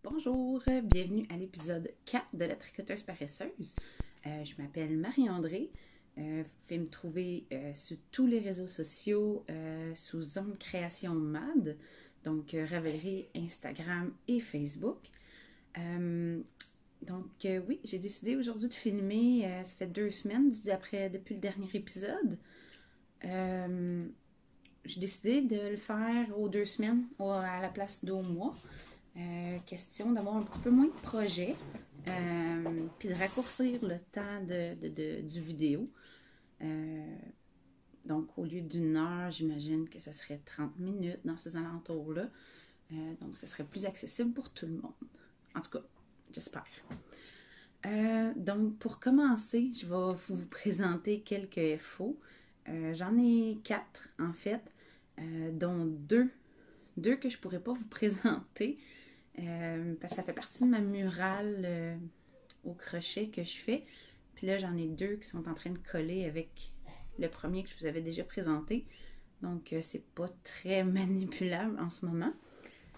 Bonjour, bienvenue à l'épisode 4 de la tricoteuse paresseuse. Je m'appelle Marie-André. Vous pouvez me trouver sur tous les réseaux sociaux sous Zone Création Mad, donc Ravelry, Instagram et Facebook. Oui, j'ai décidé aujourd'hui de filmer, ça fait 2 semaines depuis le dernier épisode. J'ai décidé de le faire aux 2 semaines à la place d'au mois. Question d'avoir un petit peu moins de projets, puis de raccourcir le temps du vidéo. Donc, au lieu d'1 heure, j'imagine que ça serait 30 minutes dans ces alentours-là. Donc, ça serait plus accessible pour tout le monde. En tout cas, j'espère. Donc, pour commencer, je vais vous présenter quelques FO. J'en ai 4, en fait, dont 2 que je ne pourrais pas vous présenter. Parce que ça fait partie de ma murale au crochet que je fais. Puis là, j'en ai 2 qui sont en train de coller avec le premier que je vous avais déjà présenté. Donc, c'est pas très manipulable en ce moment.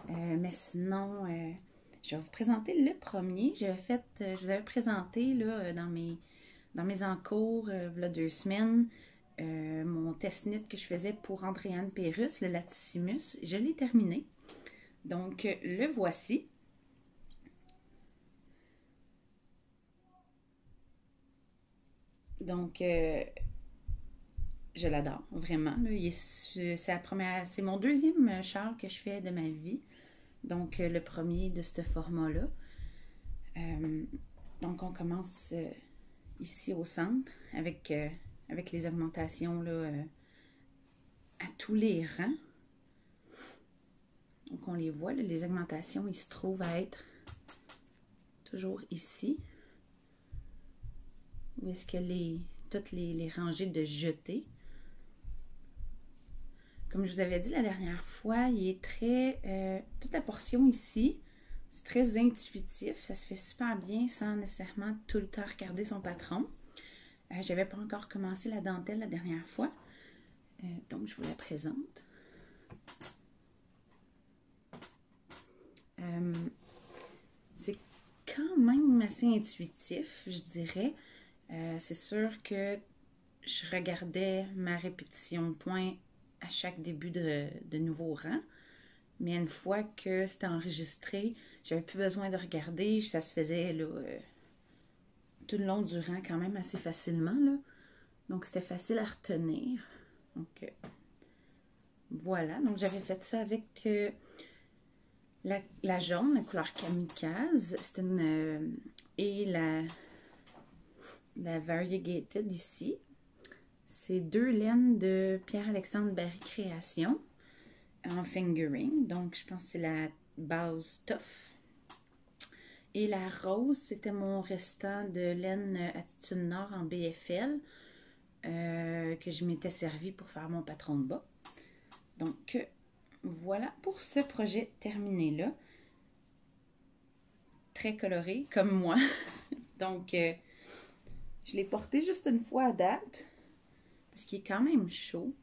Mais sinon, je vais vous présenter le premier. Je vous avais présenté là, dans mes encours, il y a 2 semaines, mon test-knit que je faisais pour Andréane Pérus, le Latissimus. Je l'ai terminé. Donc, le voici. Donc, je l'adore, vraiment. C'est mon 2e châle que je fais de ma vie. Donc, le premier de ce format-là. Donc, on commence ici au centre avec les augmentations là, à tous les rangs. Donc, on les voit, là, les augmentations, ils se trouvent à être toujours ici. Où est-ce que toutes les rangées de jetés. Comme je vous avais dit la dernière fois, il est très... toute la portion ici, c'est très intuitif. Ça se fait super bien sans nécessairement tout le temps regarder son patron. J'avais pas encore commencé la dentelle la dernière fois. Donc, je vous la présente. C'est quand même assez intuitif, je dirais. C'est sûr que je regardais ma répétition de points à chaque début de nouveau rang. Mais une fois que c'était enregistré, j'avais plus besoin de regarder. Ça se faisait là, tout le long du rang quand même assez facilement. Là. Donc, c'était facile à retenir. Donc, voilà. Donc, j'avais fait ça avec la jaune, la couleur kamikaze. C'était et la variegated ici. C'est 2 laines de Pierre-Alexandre Barry Création en fingering. Donc, je pense que c'est la base tough. Et la rose, c'était mon restant de laine Attitude Nord en BFL que je m'étais servi pour faire mon patron de bas. Donc, voilà pour ce projet terminé-là. Très coloré, comme moi. Donc, je l'ai porté juste une fois à date. Parce qu'il est quand même chaud.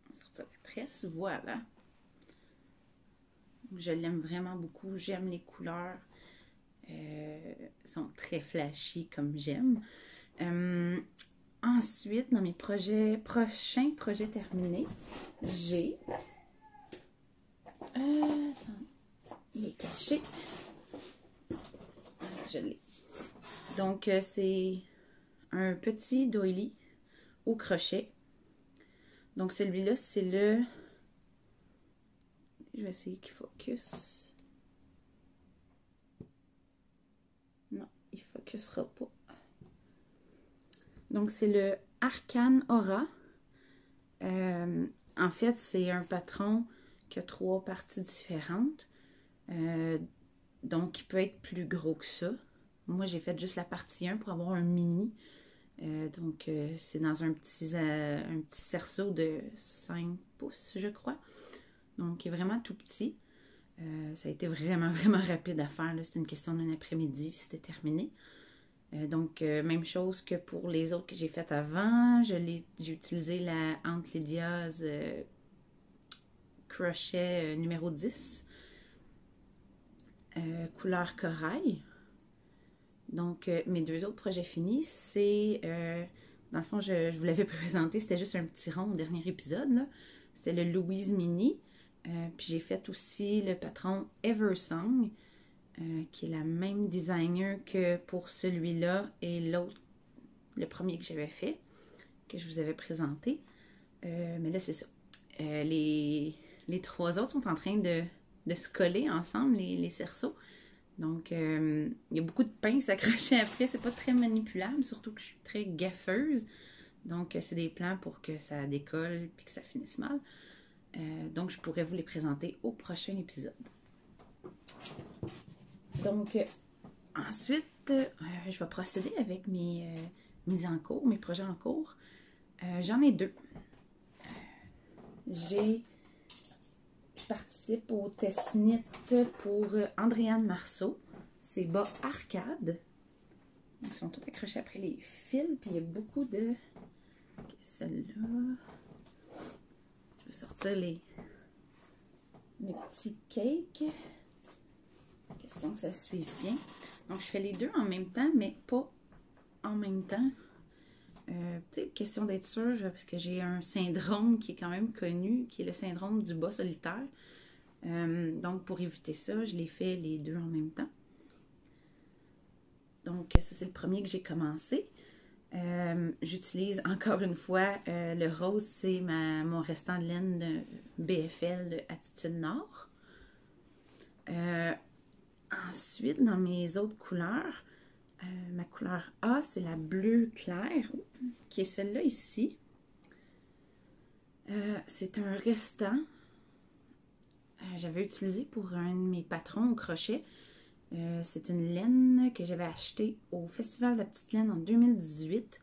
On va sortir la tresse, voilà. Je l'aime vraiment beaucoup. J'aime les couleurs. Sont très flashy comme j'aime. Ensuite, dans mes prochains projets terminés, j'ai... il est caché. Je l'ai. Donc, c'est un petit doily au crochet. Donc, celui-là, c'est le... Je vais essayer qu'il focus. Non, il focusera pas. Donc, c'est le Arcane Aura. En fait, c'est un patron qui a 3 parties différentes. Donc, il peut être plus gros que ça. Moi, j'ai fait juste la partie 1 pour avoir un mini. C'est dans un petit cerceau de 5 pouces, je crois. Donc, il est vraiment tout petit. Ça a été vraiment, vraiment rapide à faire. C'est une question d'un après-midi, puis c'était terminé. Donc, même chose que pour les autres que j'ai faites avant. J'ai utilisé la Aunt Lydia's crochet numéro 10, couleur corail. Donc, mes deux autres projets finis, c'est, dans le fond, je vous l'avais présenté, c'était juste un petit rond au dernier épisode, c'était le Louise Mini. Puis j'ai fait aussi le patron Eversong, qui est la même designer que pour celui-là et l'autre, le premier que j'avais fait, que je vous avais présenté. Mais là, c'est ça. Les trois autres sont en train de se coller ensemble, les cerceaux. Donc, il y a beaucoup de pinces accrochées après. C'est pas très manipulable, surtout que je suis très gaffeuse. Donc, c'est des plans pour que ça décolle puis que ça finisse mal. Donc, je pourrais vous les présenter au prochain épisode. Donc, ensuite, je vais procéder avec mes mises en cours, mes projets en cours. J'en ai deux. Je participe au test-knit pour Andréane Marceau. C'est bas arcade. Ils sont tous accrochés après les fils. Puis il y a beaucoup de... Okay, celle-là. Je vais sortir mes petits cakes. Question que ça suive bien. Donc je fais les deux en même temps, mais pas en même temps. Question d'être sûre, parce que j'ai un syndrome qui est quand même connu, qui est le syndrome du bas solitaire. Donc, pour éviter ça, je les fais les deux en même temps. Donc, ça, c'est le premier que j'ai commencé. J'utilise encore une fois le rose, c'est mon restant de laine de BFL de Attitude Nord. Ensuite, dans mes autres couleurs, ma couleur A, c'est la bleu clair, qui est celle-là ici. C'est un restant. J'avais utilisé pour un de mes patrons au crochet. C'est une laine que j'avais achetée au Festival de la Petite Laine en 2018.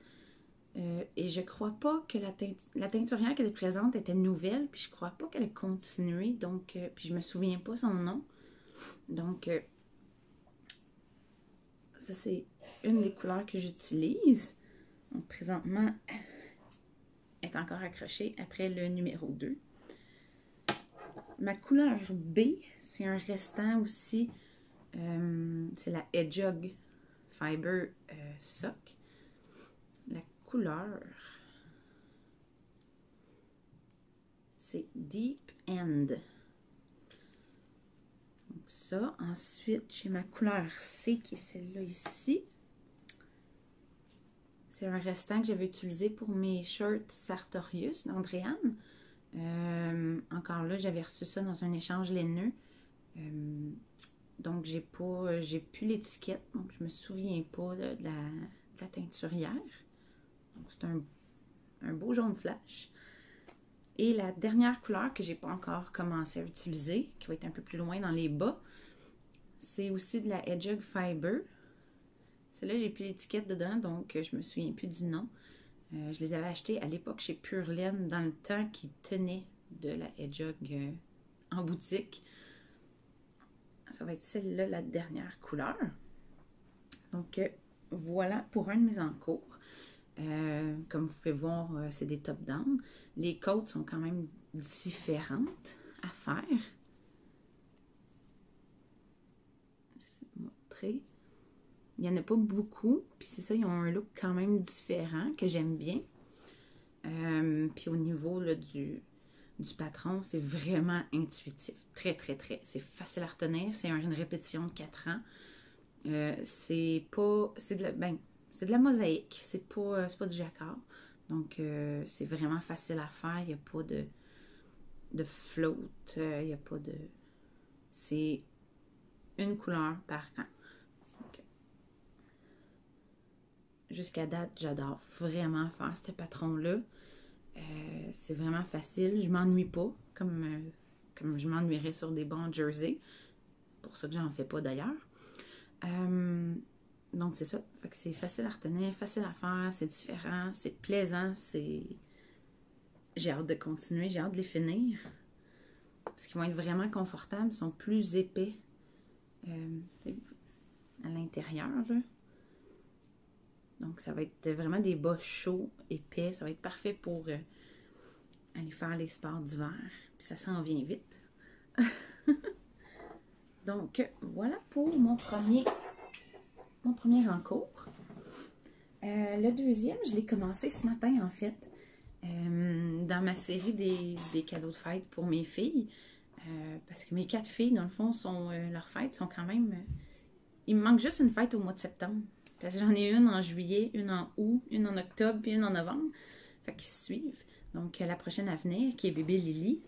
Et je crois pas que la teinturière qui était présente était nouvelle, puis je crois pas qu'elle ait continué, donc, puis je me souviens pas son nom. Donc, ça c'est une des couleurs que j'utilise. Donc, présentement, elle est encore accrochée après le numéro 2. Ma couleur B, c'est un restant aussi, c'est la Hedgehog Fiber Sock. La couleur, c'est Deep End. Donc ça, ensuite, j'ai ma couleur C qui est celle-là ici. C'est un restant que j'avais utilisé pour mes shirts Sartorius d'Andréane. Encore là, j'avais reçu ça dans un échange laineux. Donc, j'ai plus l'étiquette. Donc, je me souviens pas de la teinturière. Donc, c'est un beau jaune flash. Et la dernière couleur que j'ai pas encore commencé à utiliser, qui va être un peu plus loin dans les bas, c'est aussi de la Hedgehog Fiber. Celle-là, j'ai plus l'étiquette dedans, donc je me souviens plus du nom. Je les avais achetés à l'époque chez Pure Laine, dans le temps qui tenait de la Hedgehog en boutique. Ça va être celle-là, la dernière couleur. Donc, voilà pour un de mes encours. Comme vous pouvez voir, c'est des top-down. Les côtes sont quand même différentes à faire. Je vais vous montrer. Il n'y en a pas beaucoup. Puis c'est ça, ils ont un look quand même différent que j'aime bien. Puis au niveau là, du patron, c'est vraiment intuitif. Très, très, très. C'est facile à retenir. C'est une répétition de 4 ans. C'est de la mosaïque. C'est pas du jacquard. Donc, c'est vraiment facile à faire. Il n'y a pas de float. Il n'y a pas de... C'est une couleur par an. Jusqu'à date, j'adore vraiment faire ce patron-là. C'est vraiment facile. Je m'ennuie pas, comme je m'ennuierais sur des bons jerseys. Pour ça que j'en fais pas d'ailleurs. Donc, c'est ça. Fait que c'est facile à retenir, facile à faire, c'est différent, c'est plaisant, j'ai hâte de continuer, j'ai hâte de les finir. Parce qu'ils vont être vraiment confortables, ils sont plus épais à l'intérieur, là. Donc, ça va être vraiment des bas chauds, épais. Ça va être parfait pour aller faire les sports d'hiver. Puis ça s'en vient vite. Donc, voilà pour mon premier encours. Le deuxième, je l'ai commencé ce matin, en fait. Dans ma série des cadeaux de fête pour mes filles. Parce que mes 4 filles, dans le fond, leurs fêtes sont quand même... il me manque juste une fête au mois de septembre. Parce que j'en ai une en juillet, une en août, une en octobre, puis une en novembre. Fait qu'ils se suivent. Donc, la prochaine à venir, qui est bébé Lily,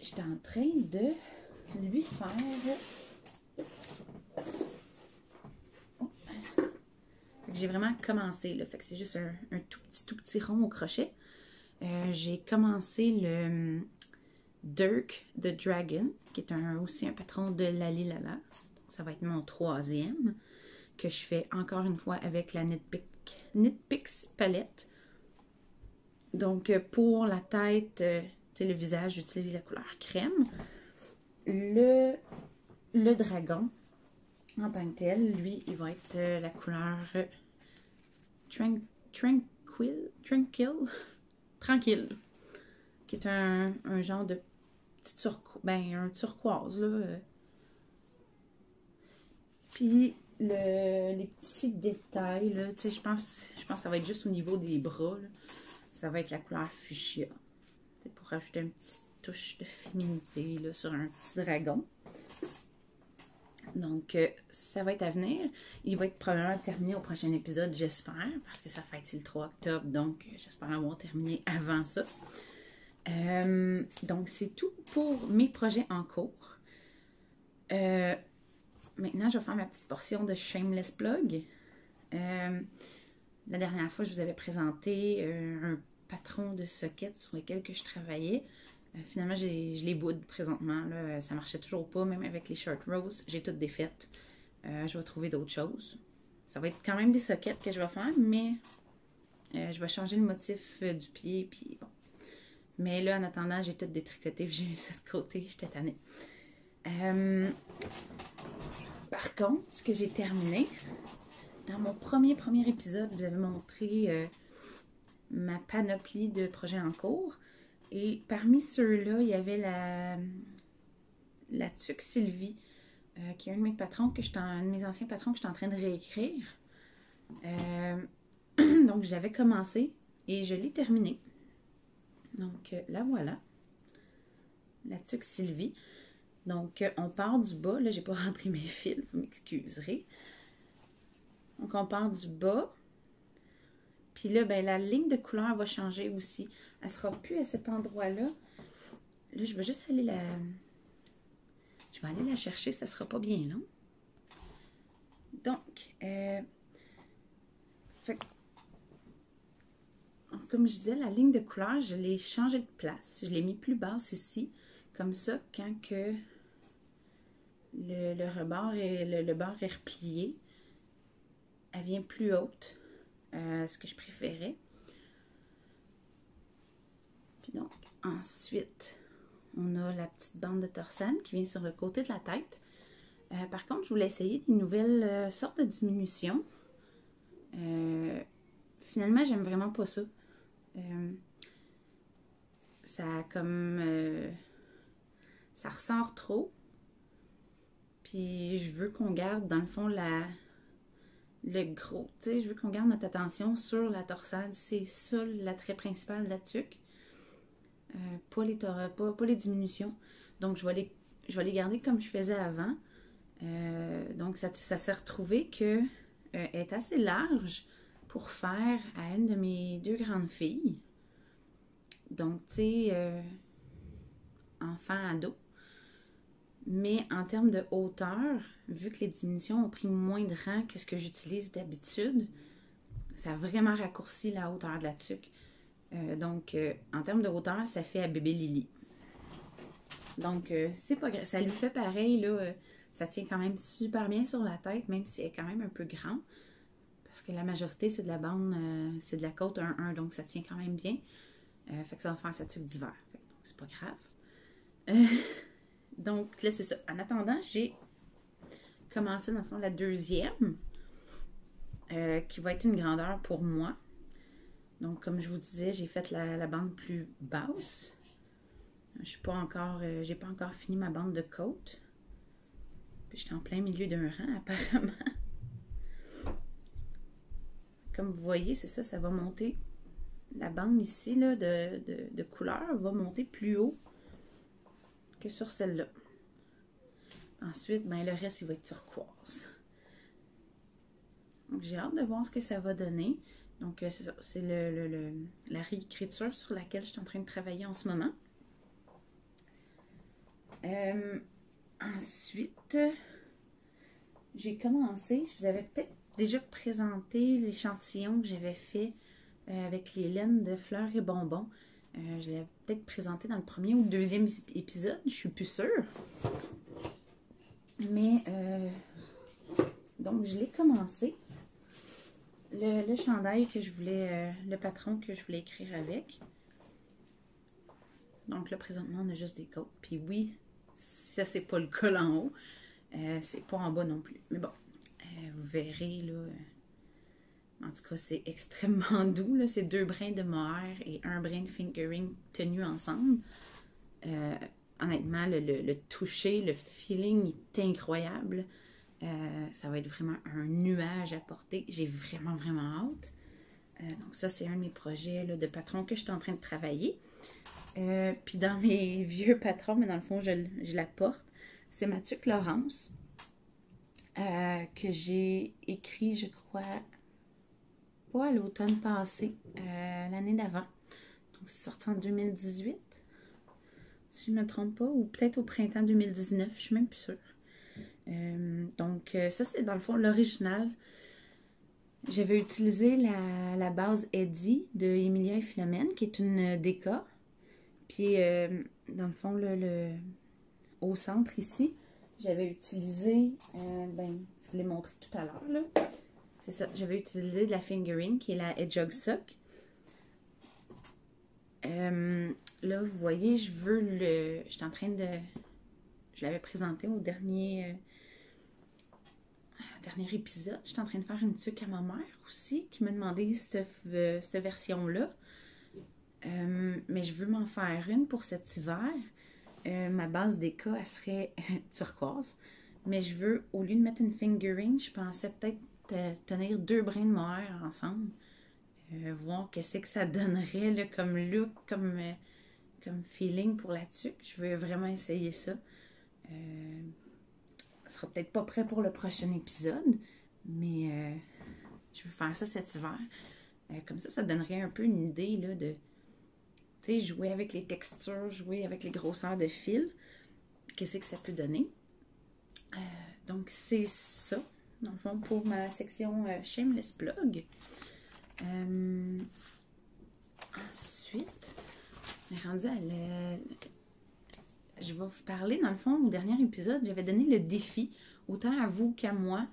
j'étais en train de lui faire... J'ai vraiment commencé, là. Fait que c'est juste un tout petit rond au crochet. J'ai commencé le Dirk the Dragon, qui est aussi un patron de Lali Lala. Ça va être mon 3e, que je fais encore une fois avec la Knitpicks palette. Donc, pour la tête, le visage, j'utilise la couleur crème. Le dragon, en tant que tel, lui, il va être la couleur tranquille, qui est un genre de petit un turquoise, là. Puis, les petits détails, là, tu sais, je pense que ça va être juste au niveau des bras, là. Ça va être la couleur fuchsia. C'est pour rajouter une petite touche de féminité, là, sur un petit dragon. Donc, ça va être à venir. Il va être probablement terminé au prochain épisode, j'espère, parce que ça fête le 3 octobre, donc j'espère avoir terminé avant ça. Donc, c'est tout pour mes projets en cours. Maintenant, je vais faire ma petite portion de Shameless Plug. La dernière fois, je vous avais présenté un patron de socket sur lequel je travaillais. Finalement, je les boude présentement. Là. Ça marchait toujours pas, même avec les short rows. J'ai toutes défaites. Je vais trouver d'autres choses. Ça va être quand même des sockets que je vais faire, mais je vais changer le motif du pied. Puis bon. Mais là, en attendant, j'ai tout détricoté. J'ai mis ça de côté. J'étais tannée. Par contre, ce que j'ai terminé, dans mon premier épisode, je vous avais montré ma panoplie de projets en cours. Et parmi ceux-là, il y avait la tuque Sylvie, qui est un de mes patrons, un de mes anciens patrons que je suis en train de réécrire. Donc, j'avais commencé et je l'ai terminé. Donc, là, voilà. La tuque Sylvie. Donc, on part du bas. Là, j'ai pas rentré mes fils, vous m'excuserez. Donc, on part du bas. Puis là, ben, la ligne de couleur va changer aussi. Elle ne sera plus à cet endroit-là. Là, je vais juste aller Je vais aller la chercher, ça ne sera pas bien long. Donc, comme je disais, la ligne de couleur, je l'ai changée de place. Je l'ai mis plus basse ici. Comme ça, quand que le rebord et le bord est replié, elle vient plus haute. Ce que je préférais. Puis donc, ensuite, on a la petite bande de torsade qui vient sur le côté de la tête. Par contre, je voulais essayer des nouvelles sortes de diminutions. Finalement, j'aime vraiment pas ça. Ça ça ressort trop. Puis je veux qu'on garde, dans le fond, le gros. Tu sais, je veux qu'on garde notre attention sur la torsade. C'est ça l'attrait principal de la tuque. Pas les diminutions. Donc, je vais les garder comme je faisais avant. Donc, ça s'est retrouvé qu'elle est assez large pour faire à une de mes 2 grandes filles. Donc, tu sais, enfant-ado. Mais en termes de hauteur, vu que les diminutions ont pris moins de rang que ce que j'utilise d'habitude, ça a vraiment raccourci la hauteur de la tuque. Donc, en termes de hauteur, ça fait à bébé Lily. Donc, c'est pas grave. Ça lui fait pareil, là. Ça tient quand même super bien sur la tête, même si elle est quand même un peu grand. Parce que la majorité, c'est de la bande, c'est de la côte 1-1, donc ça tient quand même bien. Fait que ça va faire sa tuque d'hiver. Donc, c'est pas grave. Donc, là, c'est ça. En attendant, j'ai commencé, dans le fond, la deuxième. qui va être une grandeur pour moi. Donc, comme je vous disais, j'ai fait la bande plus basse. Je suis pas encore, j'ai pas encore fini ma bande de côte. Puis, je suis en plein milieu d'un rang, apparemment. Comme vous voyez, c'est ça, ça va monter. La bande ici, là, de couleur va monter plus haut que sur celle-là. Ensuite, ben, le reste, il va être turquoise. Donc, j'ai hâte de voir ce que ça va donner. Donc, c'est ça, c'est la réécriture sur laquelle je suis en train de travailler en ce moment. Ensuite, j'ai commencé, je vous avais peut-être déjà présenté l'échantillon que j'avais fait avec les laines de fleurs et bonbons. Je l'avais peut-être présenté dans le premier ou le deuxième épisode, je suis plus sûre. Mais, donc, je l'ai commencé. Le chandail que je voulais, le patron que je voulais écrire avec. Donc là, présentement, on a juste des côtes. Puis oui, ça, c'est pas le col en haut. C'est pas en bas non plus. Mais bon, vous verrez, là. En tout cas, c'est extrêmement doux, là. C'est 2 brins de mohair et 1 brin de fingering tenus ensemble. Honnêtement, le toucher, le feeling est incroyable. Ça va être vraiment un nuage à porter. J'ai vraiment, vraiment hâte. Donc ça, c'est un de mes projets là, de patron que je suis en train de travailler. Puis dans mes vieux patrons, mais dans le fond, je la porte. C'est ma tuque Laurence que j'ai écrit, je crois, pas à l'automne passé, l'année d'avant. Donc c'est sorti en 2018, si je ne me trompe pas, ou peut-être au printemps 2019, je suis même plus sûre. Donc ça, c'est dans le fond l'original. J'avais utilisé la base Eddie de Emilia et Philomène, qui est une déca. Puis, dans le fond, au centre ici, j'avais utilisé, ben, je vous l'ai montré tout à l'heure, là. C'est ça, j'avais utilisé de la fingering, qui est la Hedgehog Sock. Là, vous voyez, je suis en train de... Je l'avais présenté au dernier épisode. Je suis en train de faire une tuque à ma mère aussi, qui m'a demandé cette version-là. Mais je veux m'en faire une pour cet hiver. Ma base déca, elle serait turquoise. Mais je veux, au lieu de mettre une fingering, je pensais peut-être tenir 2 brins de mohair ensemble. Voir qu'est-ce que ça donnerait là, comme look, comme feeling pour la tuque. Je veux vraiment essayer ça. Ce sera peut-être pas prêt pour le prochain épisode, mais je veux faire ça cet hiver. Comme ça donnerait un peu une idée là, de jouer avec les textures, jouer avec les grosseurs de fil. Qu'est-ce que ça peut donner? Donc, c'est ça, dans le fond, pour ma section Shameless Plug. Ensuite, on est rendu à je vais vous parler, dans le fond, au dernier épisode, j'avais donné le défi, autant à vous qu'à moi,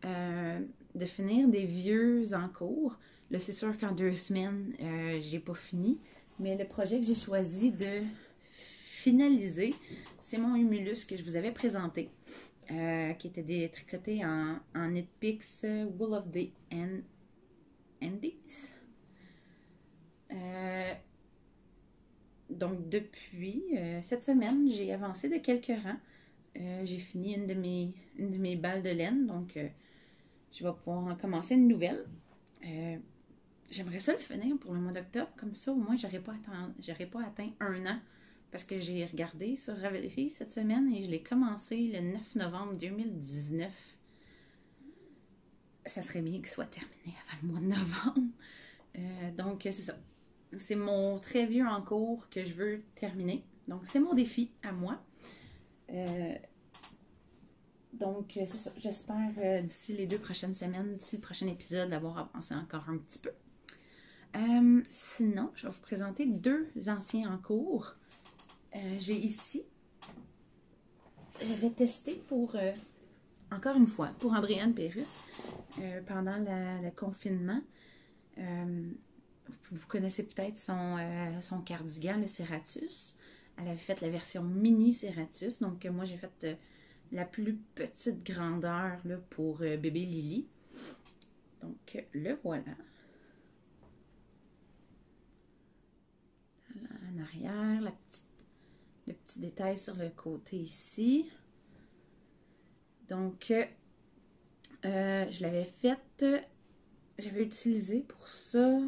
de finir des vieux en cours. Là, c'est sûr qu'en 2 semaines, j'ai pas fini. Mais le projet que j'ai choisi de finaliser, c'est mon humulus que je vous avais présenté, qui était tricoté en Knit Picks Wool of the Andes. Donc, depuis cette semaine, j'ai avancé de quelques rangs. J'ai fini une de mes balles de laine, donc je vais pouvoir en commencer une nouvelle. J'aimerais ça le finir pour le mois d'octobre, comme ça au moins j'aurais pas atteint 1 an, parce que j'ai regardé sur Ravelry cette semaine et je l'ai commencé le 9 novembre 2019. Ça serait bien qu'il soit terminé avant le mois de novembre. Donc c'est ça. C'est mon très vieux en cours que je veux terminer. Donc c'est mon défi à moi. Donc c'est ça. J'espère d'ici les 2 prochaines semaines, d'ici le prochain épisode, d'avoir avancé encore un petit peu. Sinon, je vais vous présenter 2 anciens en cours. J'ai ici, j'avais testé pour, encore une fois, pour Andréane Pérusse, pendant le confinement. Vous connaissez peut-être son cardigan, le Serratus. Elle avait fait la version mini Serratus. Donc, moi, j'ai fait la plus petite grandeur là, pour bébé Lily. Donc, le voilà. En arrière, le petit détail sur le côté ici. Donc, je l'avais faite, j'avais utilisé pour ça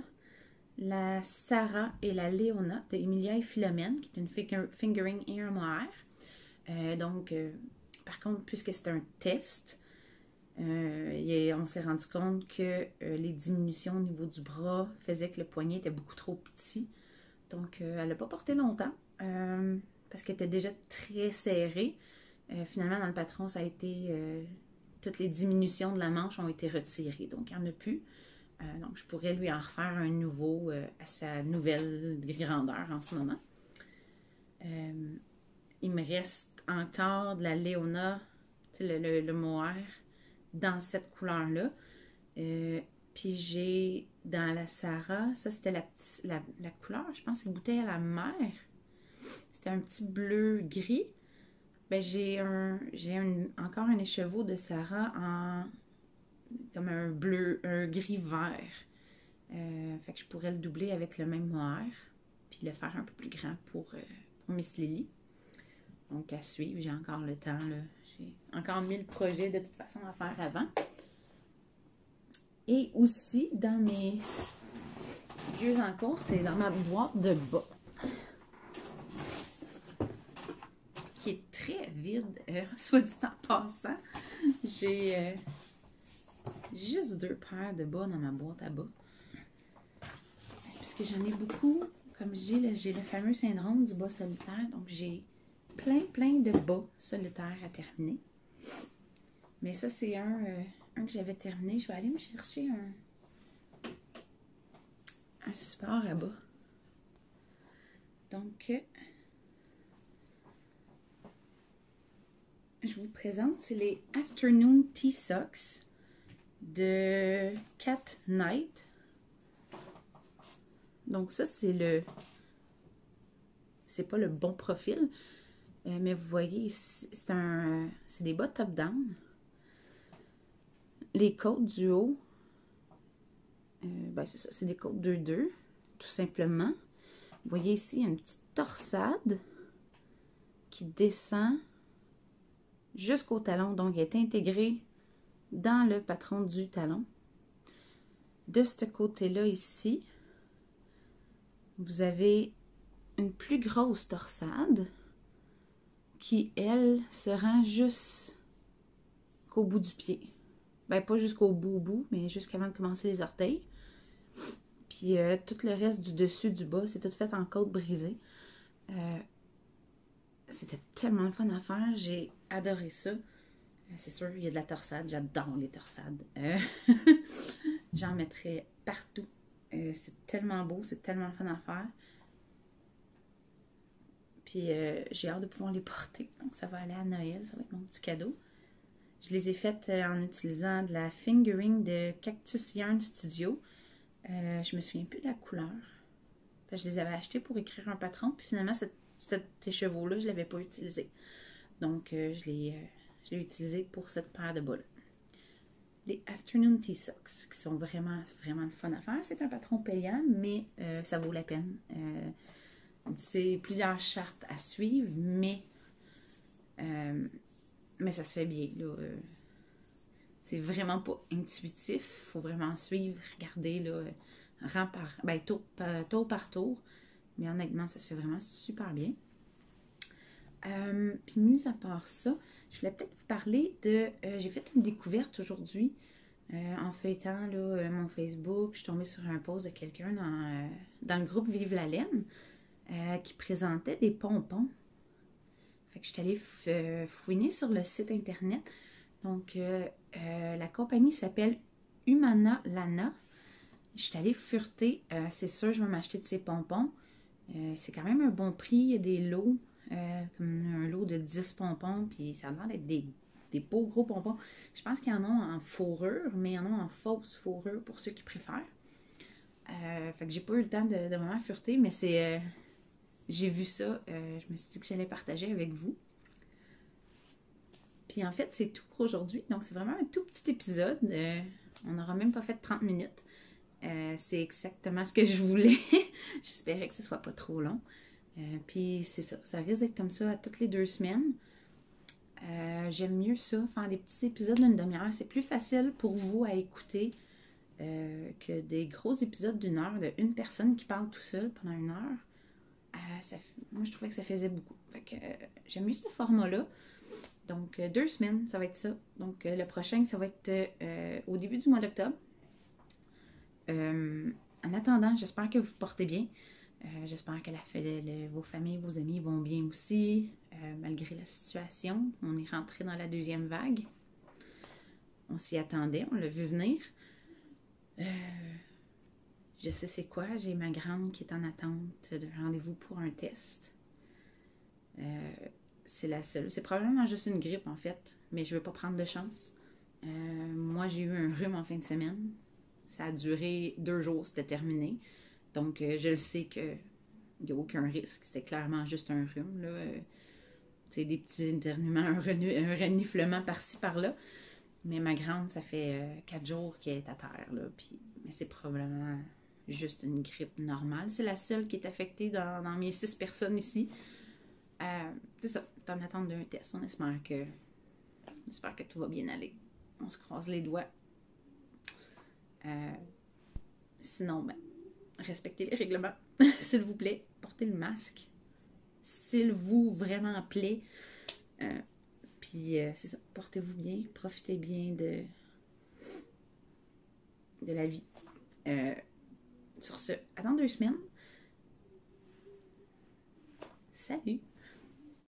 la Sarah et la Léona de Emilia et Philomène, qui est une fingering et un mohair. Par contre, puisque c'est un test, on s'est rendu compte que les diminutions au niveau du bras faisaient que le poignet était beaucoup trop petit. Donc, elle n'a pas porté longtemps parce qu'elle était déjà très serrée. Finalement, dans le patron, ça a été... toutes les diminutions de la manche ont été retirées. Donc, il n'y en a plus. Donc, je pourrais lui en refaire un nouveau à sa nouvelle grandeur en ce moment. Il me reste encore de la Léona, le mohair, dans cette couleur-là. Puis j'ai dans la Sarah, ça c'était la couleur, je pense que c'est bouteille à la mer. C'était un petit bleu gris. Ben, j'ai encore un écheveau de Sarah en comme un bleu, un gris vert. Fait que je pourrais le doubler avec le même mohair, puis le faire un peu plus grand pour Miss Lily. Donc à suivre, j'ai encore le temps. J'ai encore 1000 projets de toute façon à faire avant. Et aussi, dans mes vieux encours, c'est dans ma boîte de bas. Qui est très vide, soit dit en passant. J'ai juste 2 paires de bas dans ma boîte à bas. C'est parce que j'en ai beaucoup. Comme j'ai le fameux syndrome du bas solitaire. Donc j'ai plein de bas solitaires à terminer. Mais ça, c'est un que j'avais terminé. Je vais aller me chercher un support à bas. Donc, je vous présente, c'est les Afternoon Tea Socks de Cat Knight. Donc ça, c'est pas le bon profil, mais vous voyez, c'est des bas top-down. Les côtes du haut, ben c'est ça, c'est des côtes 2-2, tout simplement. Vous voyez ici, il y a une petite torsade qui descend jusqu'au talon. Donc, elle est intégrée dans le patron du talon. De ce côté-là, ici, vous avez une plus grosse torsade qui, elle, se rend jusqu'au bout du pied. Ben, pas jusqu'au bout, mais jusqu'avant de commencer les orteils. Puis, tout le reste du dessus, du bas, c'est tout fait en côte brisée. C'était tellement le fun à faire. J'ai adoré ça. C'est sûr, il y a de la torsade. J'adore les torsades. J'en mettrais partout. C'est tellement beau, c'est tellement fun à faire. Puis j'ai hâte de pouvoir les porter. Donc ça va aller à Noël, ça va être mon petit cadeau. Je les ai faites en utilisant de la fingering de Cactus Yarn Studio. Je me souviens plus de la couleur. Je les avais achetés pour écrire un patron. Puis finalement, cet écheveau-là, je ne l'avais pas utilisé. Donc je l'ai utilisé pour cette paire de bas-là. Les Afternoon Tea Socks, qui sont vraiment le fun à faire. C'est un patron payant, mais ça vaut la peine. C'est plusieurs chartes à suivre, mais ça se fait bien. C'est vraiment pas intuitif. Il faut vraiment suivre, regarder là, rang par, ben, tour par tour. Mais honnêtement, ça se fait vraiment super bien. Puis mis à part ça, je voulais peut-être vous parler de... j'ai fait une découverte aujourd'hui en feuilletant là, mon Facebook. Je suis tombée sur un post de quelqu'un dans le groupe Vive la laine qui présentait des pompons. Fait que je suis allée fouiner sur le site internet. Donc, la compagnie s'appelle Humana Lana. Je suis allée fureter. C'est sûr, je vais m'acheter de ces pompons. C'est quand même un bon prix. Il y a des lots, comme un lot de 10 pompons. Puis ça a l'air d'être des beaux gros pompons. Je pense qu'il y en a en fourrure, mais il y en a en fausse fourrure pour ceux qui préfèrent. Fait que j'ai pas eu le temps de vraiment fureter, mais c'est... j'ai vu ça. Je me suis dit que j'allais partager avec vous. Puis en fait, c'est tout pour aujourd'hui. Donc, c'est vraiment un tout petit épisode. On n'aura même pas fait 30 minutes. C'est exactement ce que je voulais. J'espérais que ce soit pas trop long. Puis c'est ça. Ça risque d'être comme ça à toutes les 2 semaines. J'aime mieux ça, faire des petits épisodes d'une demi-heure. C'est plus facile pour vous à écouter que des gros épisodes d'une heure de une personne qui parle tout seul pendant une heure. Moi, je trouvais que ça faisait beaucoup. Fait que j'aime mieux ce format-là. Donc, 2 semaines, ça va être ça. Donc, le prochain, ça va être au début du mois d'octobre. En attendant, j'espère que vous portez bien. J'espère que vos familles, vos amis vont bien aussi, malgré la situation. On est rentré dans la 2e vague. On s'y attendait, on l'a vu venir. Je sais c'est quoi, j'ai ma grande qui est en attente de rendez-vous pour un test. C'est la seule. C'est probablement juste une grippe en fait, mais je ne veux pas prendre de chance. Moi, j'ai eu un rhume en fin de semaine. Ça a duré 2 jours, c'était terminé. Donc, je le sais qu'il n'y a aucun risque. C'était clairement juste un rhume. Là. Des petits éternuements, un reniflement par-ci, par-là. Mais ma grande, ça fait 4 jours qu'elle est à terre. Là, mais c'est probablement juste une grippe normale. C'est la seule qui est affectée dans mes 6 personnes ici. C'est ça, en attente d'un test. On espère que tout va bien aller. On se croise les doigts. Sinon, respectez les règlements. S'il vous plaît, portez le masque. S'il vous vraiment plaît. Puis, c'est ça, portez-vous bien. Profitez bien de la vie. Sur ce, à dans 2 semaines. Salut!